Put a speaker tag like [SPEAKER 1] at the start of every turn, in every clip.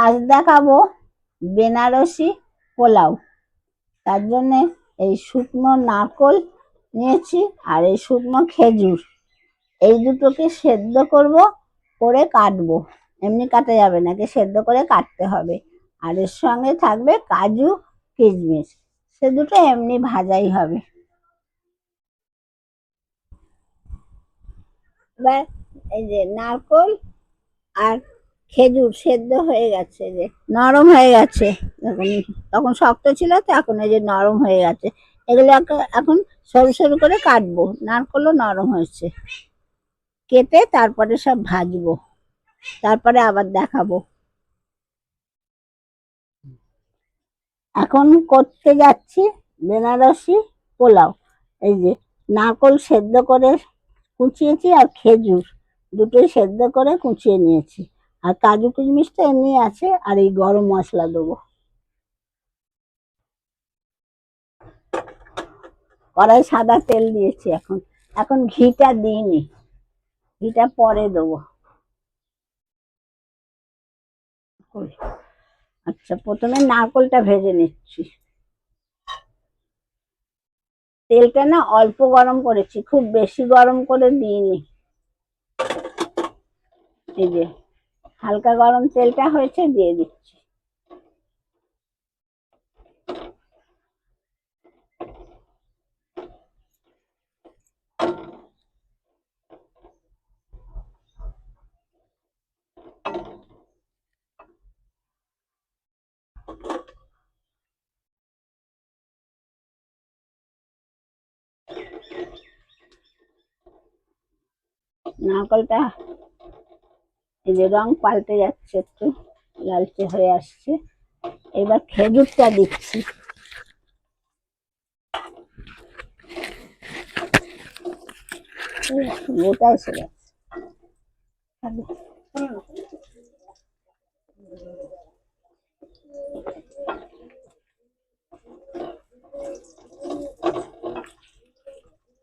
[SPEAKER 1] আজ দেখাবো বেনারসি পোলাও। তার জন্য এই শুকনো নারকোল নিয়েছি আর এই শুকনো খেজুর, এই দুটোকে সেদ্ধ করব, করে কাটবো। এমনি কাটা যাবে না, সেদ্ধ করে কাটতে হবে। আর এর সঙ্গে থাকবে কাজু, কিশমিশ, সে দুটো এমনি ভাজাই হবে। এবার এই যে নারকোল আর খেজুর সেদ্ধ হয়ে গেছে, যে নরম হয়ে গেছে। দেখুন, তখন শক্ত ছিল তো, এখন এই যে নরম হয়ে গেছে। এগুলো এখন সরু সরু করে কাটবো। নারকোলও নরম হয়েছে, কেটে তারপরে সব ভাজবো, তারপরে আবার দেখাবো। এখন করতে যাচ্ছি বেনারসি পোলাও। এই যে নারকোল সেদ্ধ করে কুচিয়েছি, আর খেজুর দুটোই সেদ্ধ করে কুচিয়ে নিয়েছি, আর কাজু কিশমিশটা এমনি আছে। আর এই গরম মশলা দেবো। কড়াই সাদা তেল দিয়েছি। এখন এখন ঘিটা দিইনি, ঘিটা পরে দেবো। আচ্ছা, প্রথমে নারকোলটা ভেজে নিচ্ছি। তেলটা না অল্প গরম করেছি, খুব বেশি গরম করে দিইনি। এই যে হালকা গরম তেলটা হয়েছে, দিয়ে দিচ্ছি। নারকলটা এই যে রং পাল্টে যাচ্ছে, একটু লালচে হয়ে আসছে। এবার খেজুরটা দিচ্ছি। গোটা এসে গেছে।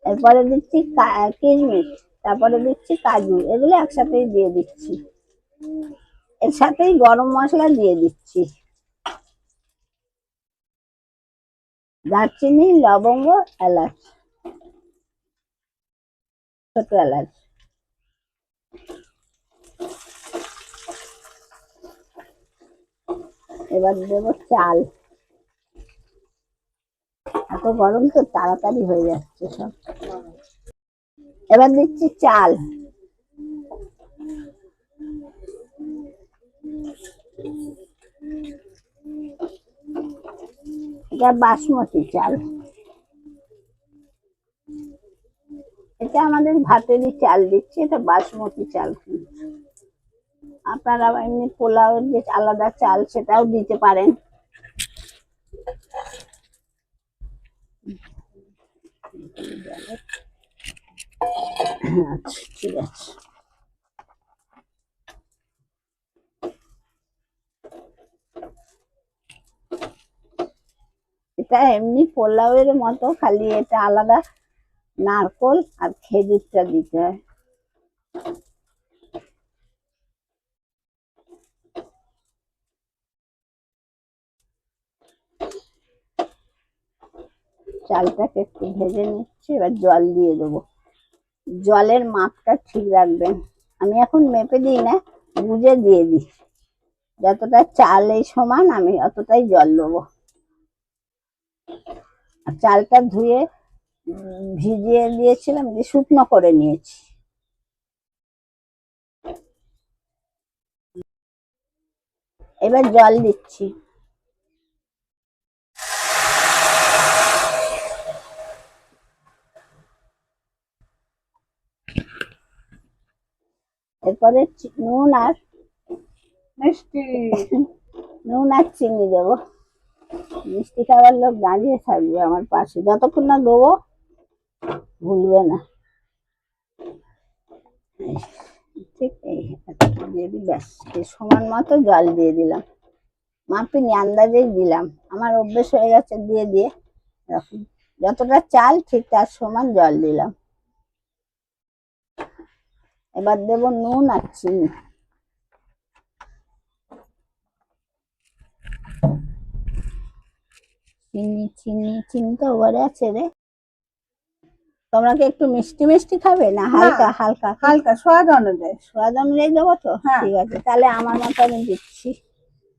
[SPEAKER 1] এরপরে দিচ্ছি কিশমিশ, তারপরে দিচ্ছি কাজু, এগুলো একসাথেই দিয়ে দিচ্ছি। এর সাথেই গরম মশলা দিয়ে দিচ্ছি, দারচিনি, লবঙ্গ, এলাচ, ছোট এলাচ। এবার দেবো চাল। এত গরম তো তাড়াতাড়ি হয়ে যাচ্ছে সব। এবার দিচ্ছি চাল। এটা বাসমতি চাল, এটা আমাদের ভাতেরই চাল দিচ্ছি, এটা বাসমতি চাল। আপনারা এমনি পোলাওয়ের যে আলাদা চাল, সেটাও দিতে পারেন। আচ্ছা, ঠিক আছে। এটা এমনি পোলাওয়ের মতো, খালি এটা আলাদা নারকোল আর খেজুরটা দিতে হয়। চালটাকে একটু ভেজে নিচ্ছি, এবার জল দিয়ে দেবো। জলের মাপটা ঠিক রাখবেন। আমি এখন মেপে দিই না, বুঝে দিয়ে দিই। যতটা চাল এই সমান, আমি অতটাই জল দেবো। আর চালটা ধুয়ে ভিজিয়ে দিয়েছিলাম, যে শুকনো করে নিয়েছি। এবার জল দিচ্ছি। এরপরে নুন আর মিষ্টি, নুন আর চিনি দেবো। মিষ্টি খাবার লোক দাঁড়িয়ে থাকবে আমার পাশে, যতক্ষণ না দেবো, ভুলবে না। ঠিক এই দিয়ে দিই, ব্যাস। সমান মতো জল দিয়ে দিলাম, মাপিনি, আন্দাজেই দিলাম। আমার অভ্যেস হয়ে গেছে দিয়ে দিয়ে। এরকম যতটা চাল, ঠিক তার সমান জল দিলাম। এবার দেবো নুন আর চিনি। চিনি চিনি চিনি তো ওভারে আছে রে। তোমরা কি একটু মিষ্টি মিষ্টি খাবে না হালকা হালকা?
[SPEAKER 2] হালকা স্বাদ অনুযায়ী।
[SPEAKER 1] স্বাদ অনুযায়ী দেবো তো?
[SPEAKER 2] হ্যাঁ।
[SPEAKER 1] ঠিক আছে, তাহলে আমার মতো আমি দিচ্ছি।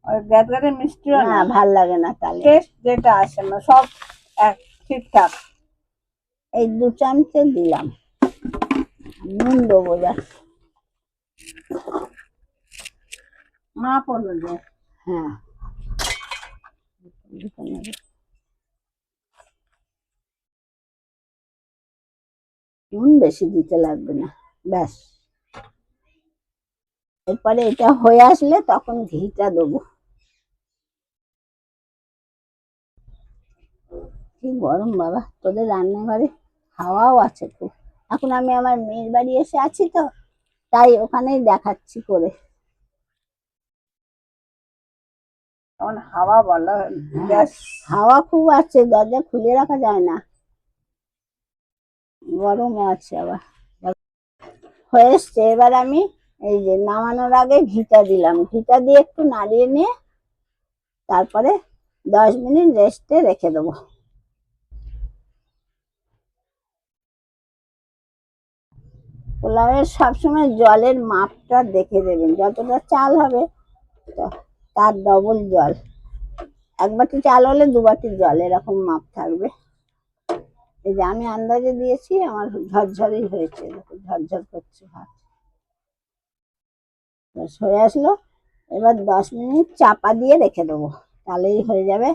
[SPEAKER 2] ওই গ্যাদগাদে মিষ্টিও
[SPEAKER 1] না
[SPEAKER 2] না,
[SPEAKER 1] ভাল লাগে না তাহলে।
[SPEAKER 2] টেস্ট যেটা আসে না সব এক ঠিকঠাক।
[SPEAKER 1] এই 2 চামচে দিলাম। নুন দেবো যা।
[SPEAKER 2] মাপ অনুযায়ী।
[SPEAKER 1] হ্যাঁ, নুন বেশি দিতে লাগবে না, ব্যাস। এরপরে এটা হয়ে আসলে তখন ঘিটা দেবো। কি গরম বাবা, তোদের রান্নাঘরে হাওয়াও আছে খুব। এখন আমি আমার মেয়ের বাড়ি এসে আছি তো, তাই ওখানেই দেখাচ্ছি করে।
[SPEAKER 2] তখন হাওয়া বলা গ্যাস।
[SPEAKER 1] হাওয়া খুব আছে, দরজা খুলে রাখা যায় না, গরমও আছে আবার। হয়ে এসছে, এবার আমি এই যে নামানোর আগে ঘিটা দিলাম। ঘিটা দিয়ে একটু নাড়িয়ে নিয়ে তারপরে 10 মিনিট রেস্টে রেখে দেবো। পোলাওয়ের সবসময় জলের মাপটা দেখে দেবেন, যতটা চাল হবে তার ডবল জল। 1 বাটি চাল হলে 2 বাটি জল, এরকম মাপ থাকবে। এই যে আমি আন্দাজে দিয়েছি, আমার ঝরঝরই হয়েছে, ঝরঝর করছে ভাত। ব্যাস হয়ে আসলো। এবার 10 মিনিট চাপা দিয়ে রেখে দেবো, তাহলেই হয়ে যাবে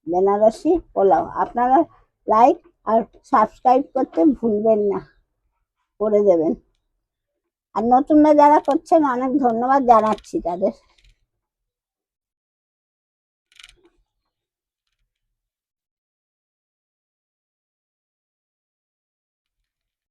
[SPEAKER 1] বেনারসি পোলাও। আপনারা লাইক আর সাবস্ক্রাইব করতে ভুলবেন না, করে দেবেন। আর নতুনরা যারা করছেন অনেক ধন্যবাদ জানাচ্ছি তাদের।